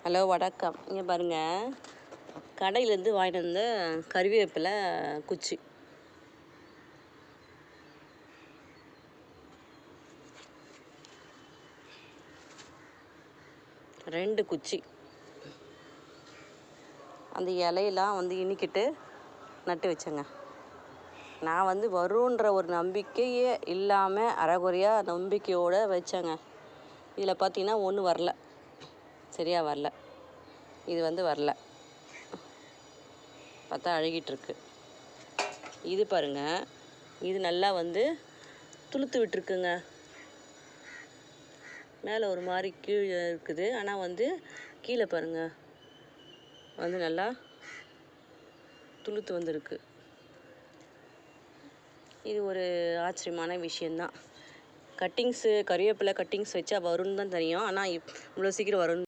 Hello வணக்கம். இங்கே பாருங்கள், கடையிலேருந்து வாங்கிட்டு வந்த கறிவேப்பிலை குச்சி. ரெண்டு குச்சி. அந்த இலையெல்லாம் இனிக்கிட்டு நட்டு வச்சேங்க. நான் வருன்ற ஒரு நம்பிக்கையே இல்லாமல் அரைகுறையாக நம்பிக்கையோடு வச்சேங்க. இதில் பார்த்தீங்கன்னா ஒன்று வரல, சரியாக வரல. இது வரல, பார்த்தா அழுகிட்டுருக்கு. இது பாருங்கள், இது நல்லா துளுத்து விட்டுருக்குங்க. மேலே ஒரு மாதிரி கீழே இருக்குது, ஆனால் கீழே பாருங்கள் நல்லா துளுத்து வந்திருக்கு. இது ஒரு ஆச்சரியமான விஷயந்தான். கட்டிங்ஸு கறிவேப்பிலை கட்டிங்ஸ் வச்சா வரும்னு தான் தெரியும், ஆனால் இவ்வளோ சீக்கிரம் வரும்னு